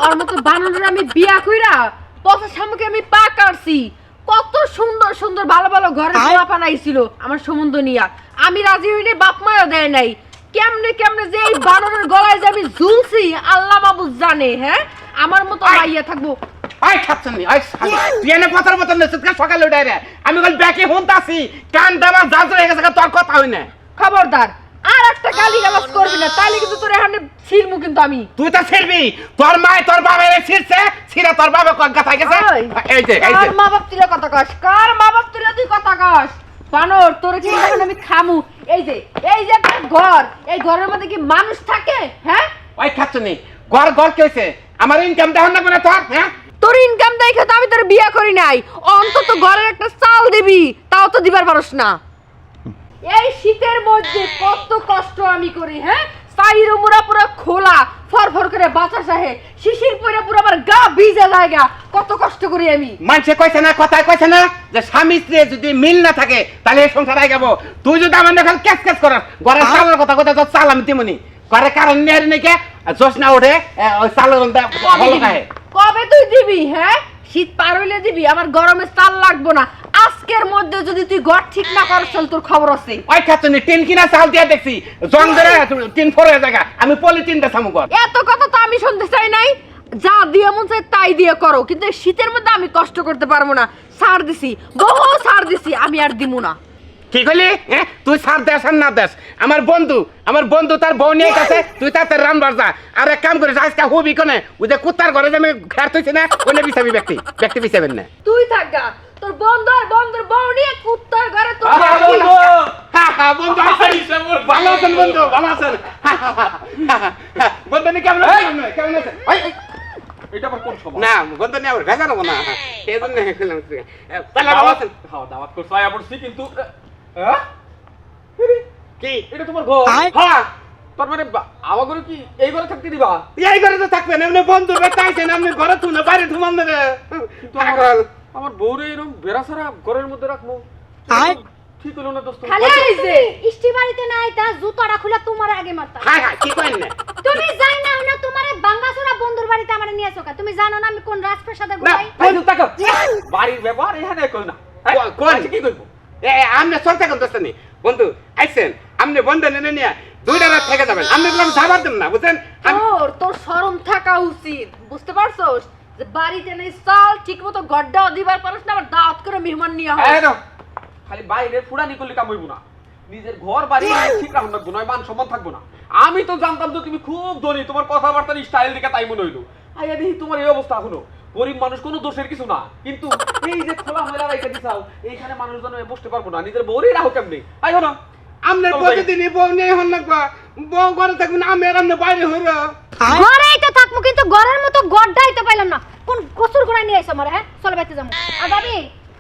ওর মতো বানরের আমি বিয়া কইরা পথের সামনে আমি পা কাটছি। কত সুন্দর সুন্দর ভালো ভালো ঘরের পোলা বানাইছিল আমার সম্বন্ধ নিয়া, আমি রাজি হইনি, বাপ মাও দেয় নাই। কেমনে কেমনে যে এই বানরের গলায় যে আমি ঝুলছি আল্লাহ মাবুদ জানে। হ্যাঁ, আমার মতো মাইয়া থাকবো। আই খাচ্ছনি আই তুই এনে কথার মতন নেছিস সকালে উঠে রে, আমি বল ব্যাকে হুনতাছি কান দেবা জাজ হয়ে গেছে, তোর কথা হই না। খবরদার আর একটা গালি গালাজ করবি না, তাইলে কিন্তু তোর এখানে ছিড়মু কিন্তু আমি। তুই তো ছিড়বি, তোর মা তোর বাবা এর ছিড়ছে, ছিড়া তোর বাবা কথা গেছে। এই যে কার মা বাপ তুই কথা কস, কার মা বাপ তুই কথা কস? বানর তোর কি এখন আমি খামু? এই যে একটা ঘর, এই ঘরের মধ্যে কি মানুষ থাকে? হ্যাঁ ওই খাচ্ছনি ঘর ঘর কইছে, আমার ইনকাম দেখ না কোন তোর। হ্যাঁ, তোর ইনকাম দেখে তো আমি তোর বিয়ে করি নাই, অন্তত ঘরের একটা চাল দিবি, তাও তো দিবার পারস না। এই শীতের মধ্যে কত কষ্ট আমি করি। হ্যাঁ, সাইরো মুরা পুরো খোলা ফরফর করে বাতাস আহে, শিশির পরে পুরো আমার গা ভিজে জায়গা, কত কষ্ট করি আমি। মানুষে কইছে না, কথায় কইছে না যে স্বামী স্ত্রী যদি মিল না থাকে তাহলে এই সংসার আই যাবো। তুই যদি আমার দেখাল ক্যাচ ক্যাচ করাস, ঘরের চালের কথা কথা তোর চাল আমি তেমনি ঘরে কারণ নেই নাকি জোশ না ওঠে, ওই চালের ভালো খায়। কবে তুই দিবি? হ্যাঁ, শীত পার হইলে দিবি, আমার গরমে চাল লাগবো না। আজকের মধ্যে যদি তুই ঘর ঠিক না করিস তোর খবর আছে। ওই খাচ্ছনি টিন কিনা চাল দিয়ে দেখছি জং ধরে টিন ফোর হয়ে জায়গা, আমি পলিথিন দেখামু ঘর। এত কথা তো আমি শুনতে চাই নাই, যা দিয়ে মন চাই তাই দিয়ে করো, কিন্তু এই শীতের মধ্যে আমি কষ্ট করতে পারবো না। ছাড় দিছি, বহু ছাড় দিছি, আমি আর দিমু না। কি কইলি? তুই সার দেশ আর না দেশ, আমার বন্ধু তার বউ নিয়ে গেছে, তুই তাতে রান বাজা। আর এক কাম করিস, আজকে হুবি কোনে ওই যে কুত্তার ঘরে যে আমি খেয়ার তুইছি না, কোনে বিছাবি ব্যক্তি বিছাবেন না। তুই থাকা তোর বন্ধু আর বন্ধুর বউ নিয়ে কুত্তার ঘরে তো বন্ধু আছেন, ভালো আছেন বন্ধু, ভালো আছেন। বন্ধু নি কেমন আছেন? কেমন আছেন? এটা আবার কোন সময়? না বন্ধু নি আবার ভেজা নেবো না, এই জন্য খেলাম। তাহলে ভালো আছেন? খাওয়া দাওয়া করছো আয়া পড়ছি, কিন্তু হ্যাঁ কি এটা তোমার ঘর? হ্যাঁ, তার মানে আমার ঘরে কি এই ঘরে থাকতে দিবা? এই ঘরে তো থাকবেন, এমনি বন্ধু বেটাইছেন, আপনি ঘরে তুলে বাইরে ধুমান দেবে। কিন্তু আমার বউরে এরকম বেড়াছাড়া ঘরের মধ্যে রাখবো ঠিক হলো না দোস্ত। খালি এই যে ইষ্টি বাড়িতে নাই তা জুতাটা খুলে তোমার আগে মারতা। হাই হাই কি করেন না? তুমি যাই না না তোমারে বাঙ্গাসুরা বন্ধুর বাড়িতে আমারে নিয়ে আসো কা? তুমি জানো না আমি কোন রাজপ্রাসাদে ঘুমাই? বন্ধু তাকো বাড়ির ব্যাপার এখানে কই না। কোন কি কইবো? আমনে চলতে কোন দোস্তানি বন্ধু আইছেন, আমনে বন্ধু নেনে নিয়ে দুইটা রাত থেকে যাবেন, আমনে বললাম যাবার দেন না, বুঝছেন? তোর শরম থাকা উচিত, বুঝতে পারছস যে বাড়িতে নেই চাল ঠিকমতো গড্ডাও দিবার পারছ না, আবার দাওয়াত করে মেহমান নিয়ে হয়। এই দাও খালি বাইরে ফুড়ানি করলে কাম হইব না, নিজের ঘর বাড়ি ঠিক রাখুন লাগবো, নয় মান সম্মান থাকবো না। আমি তো জানতাম যে তুমি খুব ধনী, তোমার কথাবার্তার স্টাইল দেখে তাই মনে হইলো। আইয়া দেখি তোমার এই অবস্থা এখনো। গরিব মানুষ কোনো দোষের কিছু না, কিন্তু এই যে খোলা মেলা রাইখা দিছাও, এইখানে মানুষজন বসতে পারবো না, নিজের বউরই রাখো কেমনি? আইও না আমনে প্রতিদিনই বউ নিয়ে হন লাগবা, বউ ঘরে থাকবেন, আমি আর আমনে বাইরে হইরা ঘরেই তো থাকমু, কিন্তু ঘরের মতো গড্ডাই তো পাইলাম না। কোন গোসল করে নিয়ে আইছো আমারে? হ্যাঁ, চলো বাইতে যাবো। আর ভাবি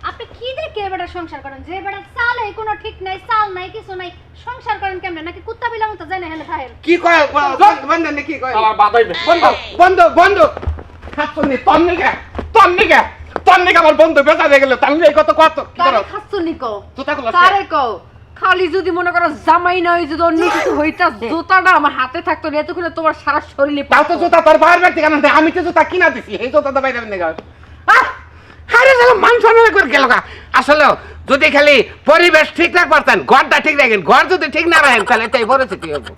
আপনি কি দেখে বেটা সংসার করেন? যে বেটা চালে কোনো ঠিক নাই, চাল নাই, কিছু নাই, সংসার করেন কেমনে? নাকি কুত্তা বিলাম তো জানে হেলে থাহেল? কি কয় বন্ধু নে কি কয়? আমার বাদ হইবে। বন্ধু খাচ্ছনি তোর নিকে আমার বন্ধু বেচা হয়ে গেল, তাহলে এই কত কত কি তারে করো? খাচ্ছনি কও, জুতা গুলো তারে কও। খালি যদি মনে করো জামাই না হই, যদি অন্য কিছু হইতা, জুতাটা আমার হাতে থাকতো না, এতক্ষণে তোমার সারা শরীরে তাও তো জুতা তোর বাইরে ব্যক্তি কেন? আমি তো জুতা কিনা দিছি, এই জুতা তো বাইরে নেই। আরে মান সম্মান করে গেল গা। আসলে যদি খালি পরিবেশ ঠিক রাখতে পারতেন, ঘরটা ঠিক রাখেন, ঘর যদি ঠিক না রাখেন তাহলে এটাই পরিস্থিতি হবো।